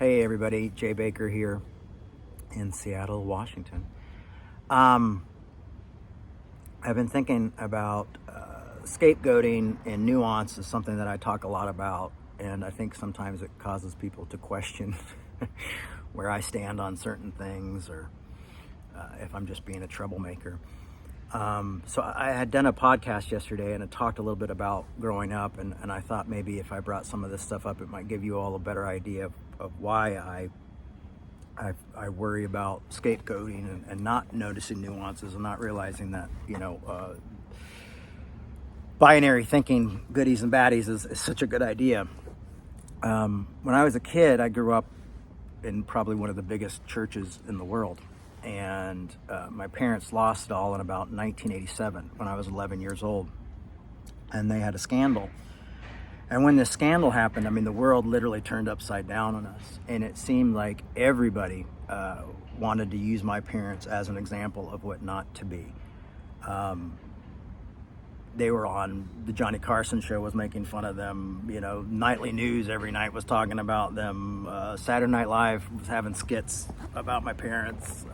Hey everybody, Jay Baker here in Seattle, Washington. I've been thinking about scapegoating and nuance is something that I talk a lot about, and I think sometimes it causes people to question where I stand on certain things, or if I'm just being a troublemaker. So I had done a podcast yesterday and it talked a little bit about growing up, and I thought maybe if I brought some of this stuff up, it might give you all a better idea of why I worry about scapegoating and not noticing nuances and not realizing that, binary thinking, goodies and baddies, is such a good idea. When I was a kid, I grew up in probably one of the biggest churches in the world. And my parents lost it all in about 1987 when I was 11 years old. And they had a scandal. And when this scandal happened, the world literally turned upside down on us. And it seemed like everybody wanted to use my parents as an example of what not to be. They were on the Johnny Carson show, was making fun of them. Nightly news every night was talking about them. Saturday Night Live was having skits about my parents.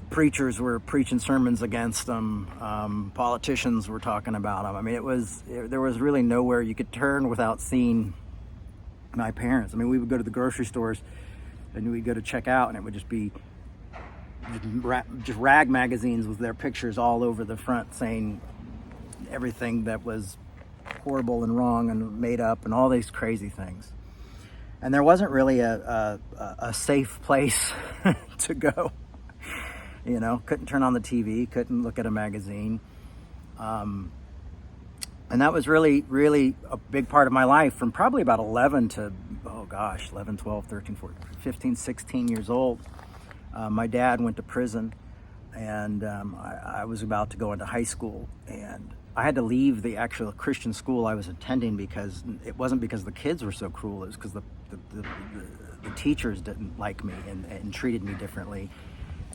Preachers were preaching sermons against them. Politicians were talking about them. There was really nowhere you could turn without seeing my parents. We would go to the grocery stores and we'd go to check out, and it would just be just rag magazines with their pictures all over the front, saying everything that was horrible and wrong and made up and all these crazy things. And there wasn't really a safe place to go. Couldn't turn on the TV, couldn't look at a magazine. And that was really, really a big part of my life from probably about 11 to, 11, 12, 13, 14, 15, 16 years old. My dad went to prison, and I was about to go into high school, and I had to leave the actual Christian school I was attending because it wasn't because the kids were so cruel. It was because the teachers didn't like me and treated me differently,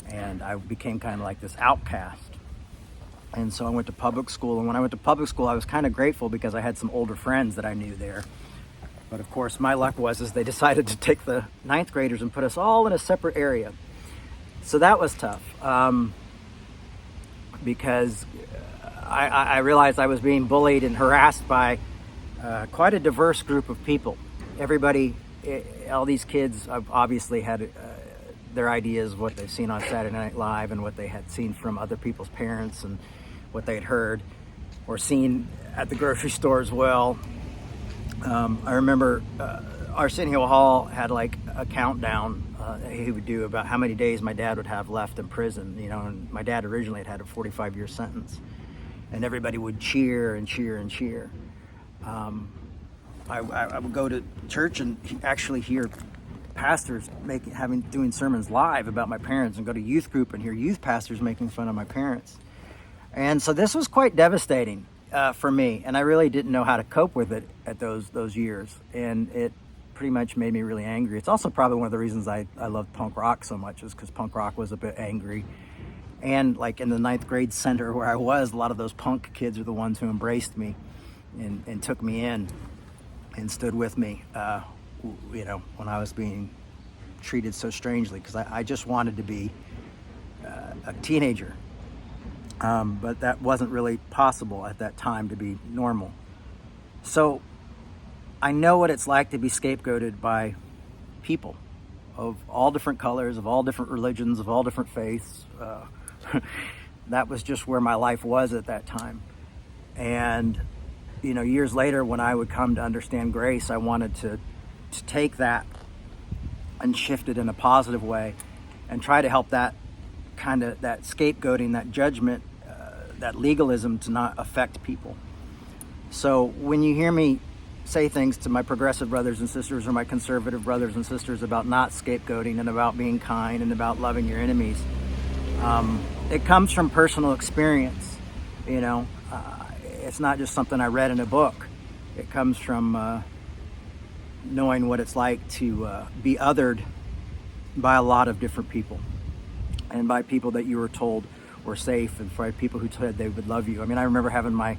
and I became kind of like this outcast. And so I went to public school, and when I went to public school, I was kind of grateful because I had some older friends that I knew there. But of course, my luck was they decided to take the ninth graders and put us all in a separate area. So that was tough, because I realized I was being bullied and harassed by quite a diverse group of people. Everybody, all these kids obviously had their ideas of what they've seen on Saturday Night Live and what they had seen from other people's parents and what they had heard or seen at the grocery store as well. I remember Arsenio Hall had like a countdown he would do about how many days my dad would have left in prison, and my dad originally had a 45-year sentence, and everybody would cheer and cheer and cheer. I would go to church and actually hear pastors doing sermons live about my parents, and go to youth group and hear youth pastors making fun of my parents. And so this was quite devastating for me, and I really didn't know how to cope with it at those years, and it pretty much made me really angry. It's also probably one of the reasons I loved punk rock so much, is because punk rock was a bit angry. And like in the ninth grade center where I was, a lot of those punk kids are the ones who embraced me and took me in and stood with me, when I was being treated so strangely, because I just wanted to be a teenager. But that wasn't really possible at that time to be normal. So I know what it's like to be scapegoated by people of all different colors, of all different religions, of all different faiths. That was just where my life was at that time. And, years later, when I would come to understand grace, I wanted to take that and shift it in a positive way and try to help that scapegoating, that judgment, that legalism to not affect people. So when you hear me say things to my progressive brothers and sisters or my conservative brothers and sisters about not scapegoating and about being kind and about loving your enemies, it comes from personal experience. It's not just something I read in a book. It comes from knowing what it's like to be othered by a lot of different people, and by people that you were told were safe, and by people who said they would love you. I remember having my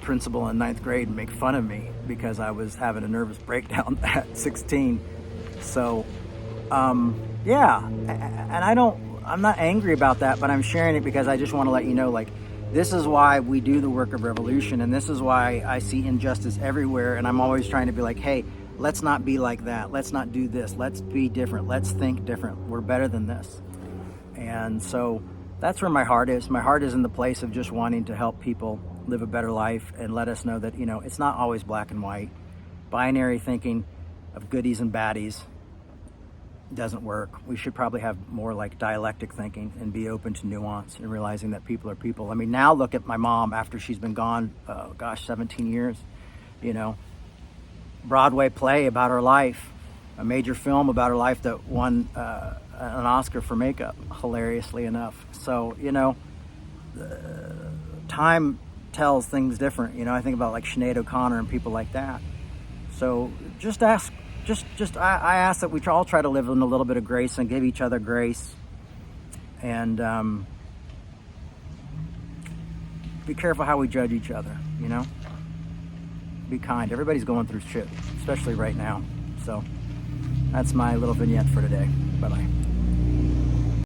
principal in ninth grade make fun of me because I was having a nervous breakdown at 16. So, yeah, and I'm not angry about that, but I'm sharing it because I just want to let you know, like, this is why we do the work of revolution, and this is why I see injustice everywhere, and I'm always trying to be like, hey, let's not be like that. Let's not do this. Let's be different. Let's think different. We're better than this. And so that's where my heart is. My heart is in the place of just wanting to help people live a better life and let us know that, it's not always black and white. Binary thinking of goodies and baddies doesn't work. We should probably have more like dialectic thinking and be open to nuance and realizing that people are people. I mean, now look at my mom after she's been gone, 17 years, Broadway play about her life, a major film about her life that won an Oscar for makeup, hilariously enough. So, time tells things different. I think about like Sinead O'Connor and people like that. So I ask that we all try to live in a little bit of grace and give each other grace, and be careful how we judge each other. Be kind. Everybody's going through shit, especially right now. So that's my little vignette for today. Bye-bye.